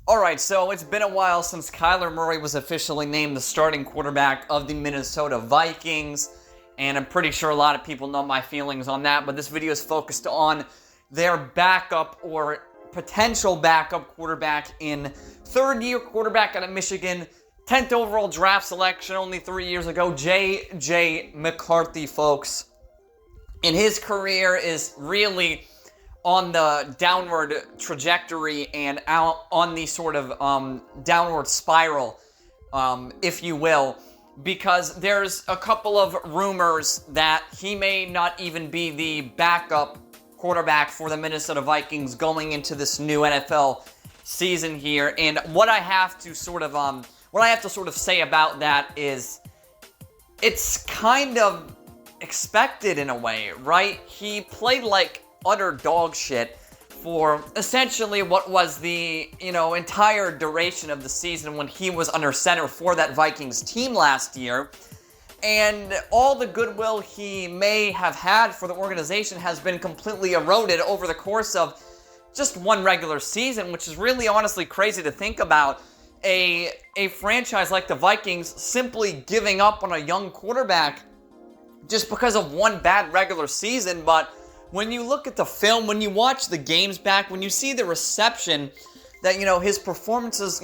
Alright, so it's been a while since Kyler Murray was officially named the starting quarterback of the Minnesota Vikings, and I'm pretty sure a lot of people know my feelings on that, but this video is focused on their backup or potential backup quarterback in third-year quarterback out of Michigan, 10th overall draft selection only 3 years ago, JJ McCarthy, folks. And his career is really on the downward trajectory and out on the sort of downward spiral, if you will, because there's a couple of rumors that he may not even be the backup quarterback for the Minnesota Vikings going into this new NFL season here. And what I have to sort of say about that is it's kind of expected in a way, right? He played like utter dog shit for essentially what was the, entire duration of the season when he was under center for that Vikings team last year. And all the goodwill he may have had for the organization has been completely eroded over the course of just one regular season, which is really honestly crazy to think about. A franchise like the Vikings simply giving up on a young quarterback just because of one bad regular season. But when you look at the film, when you watch the games back, when you see the reception that, his performances,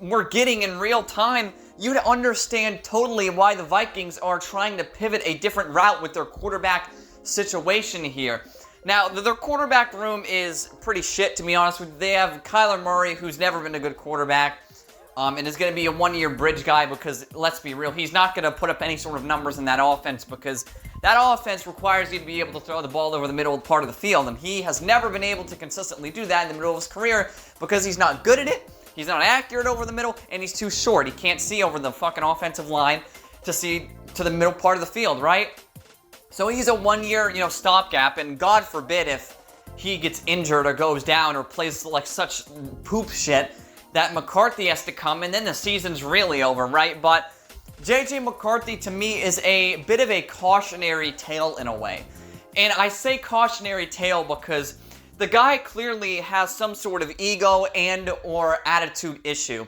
we're getting in real time, you'd understand totally why the Vikings are trying to pivot a different route with their quarterback situation here. Now, their quarterback room is pretty shit, to be honest with you. They have Kyler Murray, who's never been a good quarterback, and is going to be a one-year bridge guy because, let's be real, he's not going to put up any sort of numbers in that offense because that offense requires you to be able to throw the ball over the middle part of the field, and he has never been able to consistently do that in the middle of his career because he's not good at it, he's not accurate over the middle, and he's too short. He can't see over the fucking offensive line to see to the middle part of the field, right? So he's a one-year, stopgap, and God forbid if he gets injured or goes down or plays like such poop shit that McCarthy has to come, and then the season's really over, right? But JJ McCarthy, to me, is a bit of a cautionary tale in a way. And I say cautionary tale because the guy clearly has some sort of ego and or attitude issue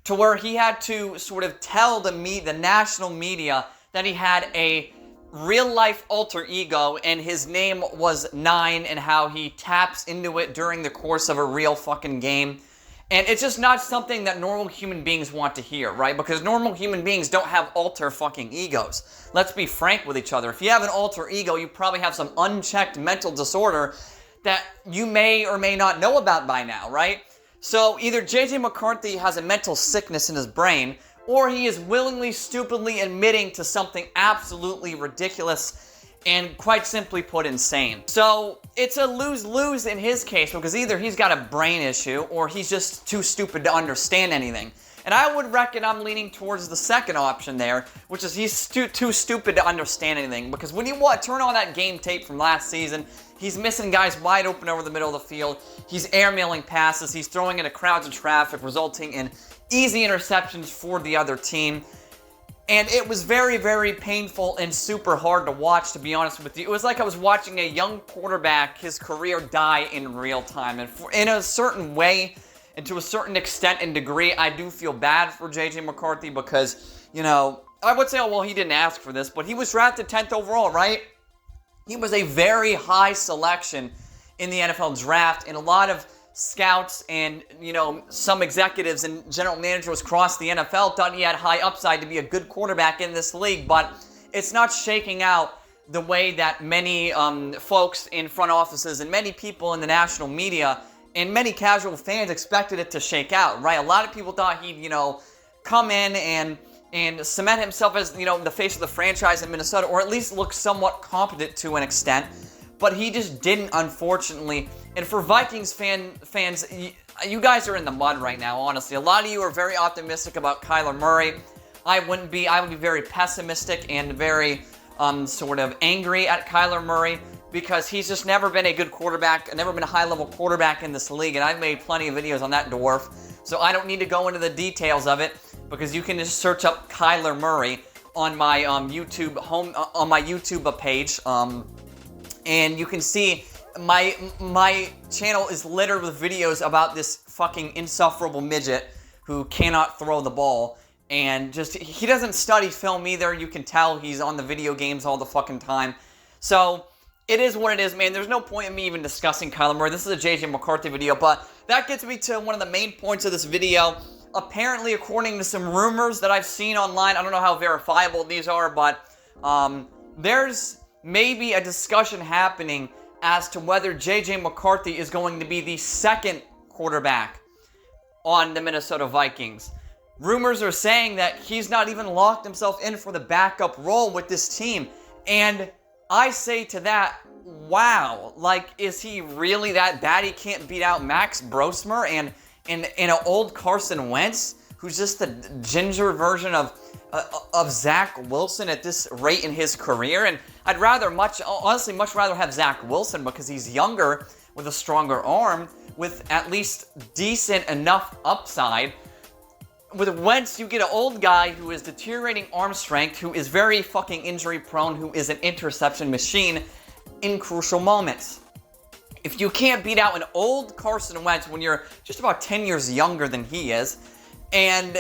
to where he had to sort of tell the national media that he had a real-life alter ego and his name was Nine and how he taps into it during the course of a real fucking game. And it's just not something that normal human beings want to hear, right? Because normal human beings don't have alter fucking egos. Let's be frank with each other. If you have an alter ego, you probably have some unchecked mental disorder that you may or may not know about by now, right? So either JJ McCarthy has a mental sickness in his brain, or he is willingly, stupidly admitting to something absolutely ridiculous and quite simply put, insane. So it's a lose-lose in his case because either he's got a brain issue or he's just too stupid to understand anything. And I would reckon I'm leaning towards the second option there, which is he's too stupid to understand anything. Because when you turn on that game tape from last season, he's missing guys wide open over the middle of the field. He's airmailing passes. He's throwing into crowds of traffic, resulting in easy interceptions for the other team. And it was very, very painful and super hard to watch, to be honest with you. It was like I was watching a young quarterback, his career die in real time. And in a certain way, and to a certain extent and degree, I do feel bad for JJ McCarthy because, I would say, oh, well, he didn't ask for this, but he was drafted 10th overall, right? He was a very high selection in the NFL draft, and a lot of scouts and, some executives and general managers across the NFL thought he had high upside to be a good quarterback in this league, but it's not shaking out the way that many folks in front offices and many people in the national media and many casual fans expected it to shake out, right? A lot of people thought he'd, come in and cement himself as, the face of the franchise in Minnesota, or at least look somewhat competent to an extent. But he just didn't, unfortunately. And for Vikings fans, you guys are in the mud right now, honestly. A lot of you are very optimistic about Kyler Murray. I would be very pessimistic and very sort of angry at Kyler Murray because he's just never been a good quarterback, never been a high-level quarterback in this league, and I've made plenty of videos on that dwarf. So I don't need to go into the details of it because you can just search up Kyler Murray on my YouTube page, and you can see my channel is littered with videos about this fucking insufferable midget who cannot throw the ball. And just, he doesn't study film either. You can tell he's on the video games all the fucking time. So, it is what it is, man. There's no point in me even discussing Kyler Murray. This is a JJ McCarthy video, but that gets me to one of the main points of this video. Apparently, according to some rumors that I've seen online, I don't know how verifiable these are, but there's maybe a discussion happening as to whether JJ McCarthy is going to be the second quarterback on the Minnesota Vikings. Rumors are saying that he's not even locked himself in for the backup role with this team. And I say to that, wow, like, is he really that bad? He can't beat out Max Brosmer and an old Carson Wentz, who's just the ginger version of Zach Wilson at this rate in his career. And I'd honestly much rather have Zach Wilson because he's younger with a stronger arm with at least decent enough upside. With Wentz, you get an old guy who is deteriorating arm strength, who is very fucking injury prone, who is an interception machine in crucial moments. If you can't beat out an old Carson Wentz when you're just about 10 years younger than he is, and,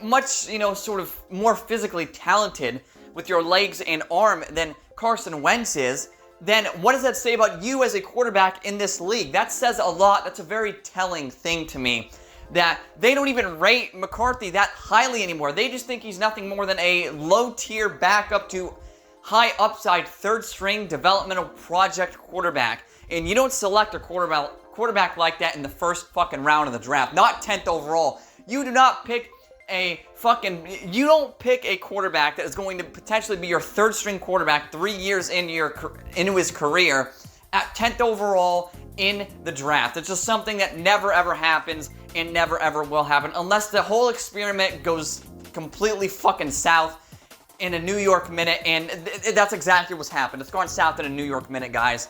much, sort of more physically talented with your legs and arm than Carson Wentz is, then what does that say about you as a quarterback in this league? That says a lot. That's a very telling thing to me. That they don't even rate McCarthy that highly anymore. They just think he's nothing more than a low-tier backup to high upside third-string developmental project quarterback. And you don't select a quarterback like that in the first fucking round of the draft. Not 10th overall. You do not pick you don't pick a quarterback that is going to potentially be your third-string quarterback 3 years into his career at 10th overall in the draft. It's just something that never ever happens and never ever will happen unless the whole experiment goes completely fucking south in a New York minute, and that's exactly what's happened. It's gone south in a New York minute, guys.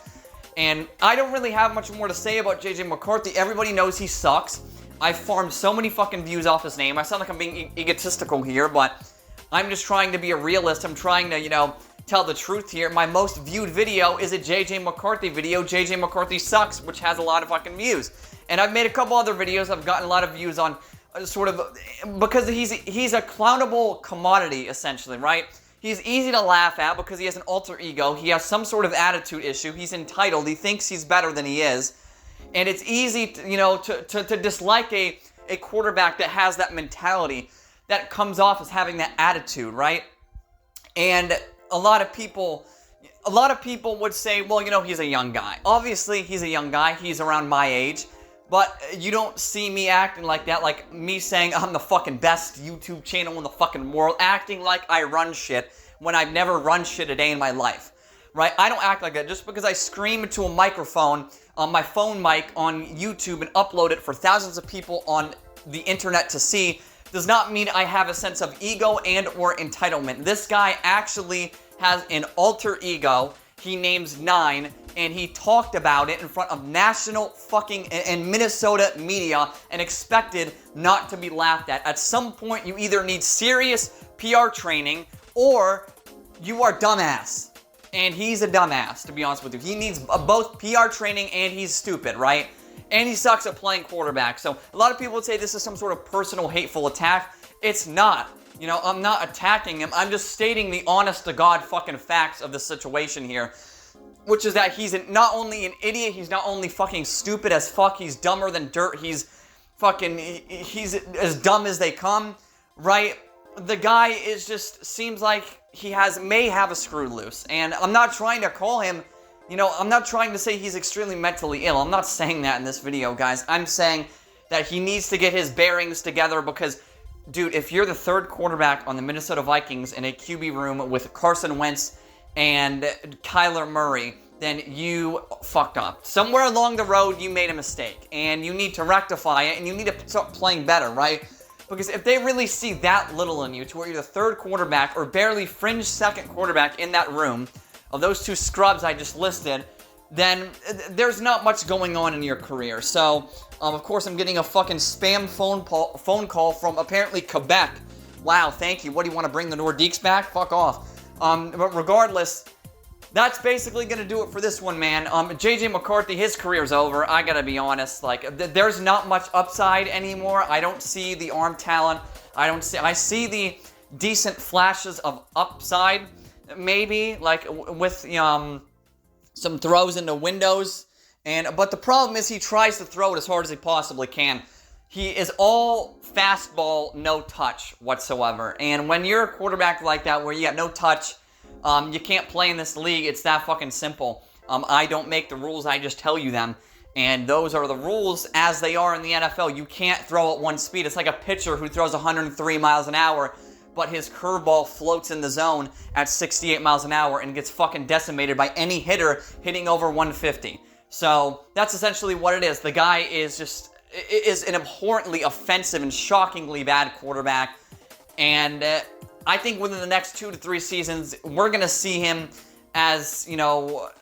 And I don't really have much more to say about JJ McCarthy. Everybody knows he sucks. I farmed so many fucking views off his name. I sound like I'm being egotistical here, but I'm just trying to be a realist. I'm trying to, tell the truth here. My most viewed video is a JJ McCarthy video. JJ McCarthy sucks, which has a lot of fucking views. And I've made a couple other videos I've gotten a lot of views on, because he's a clownable commodity, essentially, right? He's easy to laugh at because he has an alter ego. He has some sort of attitude issue. He's entitled. He thinks he's better than he is. And it's easy to dislike a quarterback that has that mentality, that comes off as having that attitude, right? And a lot of people would say, well, he's a young guy. Obviously, he's a young guy. He's around my age. But you don't see me acting like that, like me saying I'm the fucking best YouTube channel in the fucking world, acting like I run shit when I've never run shit a day in my life, right? I don't act like that. Just because I scream into a microphone on my phone mic on YouTube and upload it for thousands of people on the internet to see does not mean I have a sense of ego and or entitlement. This guy actually has an alter ego. He names 9, and he talked about it in front of national fucking and Minnesota media and expected not to be laughed at. At some point, you either need serious PR training or you are dumbass. And he's a dumbass, to be honest with you. He needs both PR training and he's stupid, right? And he sucks at playing quarterback. So a lot of people would say this is some sort of personal hateful attack. It's not. I'm not attacking him. I'm just stating the honest to God fucking facts of the situation here. Which is that he's not only an idiot, he's not only fucking stupid as fuck, he's dumber than dirt, he's as dumb as they come, right? The guy seems like he may have a screw loose. And I'm not trying to call him, I'm not trying to say he's extremely mentally ill. I'm not saying that in this video, guys. I'm saying that he needs to get his bearings together because, dude, if you're the third quarterback on the Minnesota Vikings in a QB room with Carson Wentz and Kyler Murray, then you fucked up. Somewhere along the road, you made a mistake, and you need to rectify it, and you need to start playing better, right? Because if they really see that little in you, to where you're the third quarterback or barely fringe second quarterback in that room, of those two scrubs I just listed, then there's not much going on in your career. So, of course, I'm getting a fucking spam phone call from apparently Quebec. Wow, thank you. What, do you want to bring the Nordiques back? Fuck off. But regardless, that's basically going to do it for this one, man. JJ McCarthy, his career's over. I got to be honest. Like, there's not much upside anymore. I don't see the arm talent. I see the decent flashes of upside, maybe, like with some throws into windows. But the problem is he tries to throw it as hard as he possibly can. He is all fastball, no touch whatsoever. And when you're a quarterback like that, where you got no touch, you can't play in this league. It's that fucking simple. I don't make the rules. I just tell you them. And those are the rules as they are in the NFL. You can't throw at one speed. It's like a pitcher who throws 103 miles an hour, but his curveball floats in the zone at 68 miles an hour and gets fucking decimated by any hitter hitting over 150. So that's essentially what it is. The guy is an abhorrently offensive and shockingly bad quarterback. And I think within the next 2 to 3 seasons, we're going to see him as,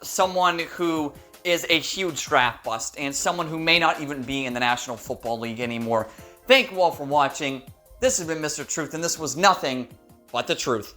someone who is a huge draft bust and someone who may not even be in the National Football League anymore. Thank you all for watching. This has been Mr. Truth, and this was nothing but the truth.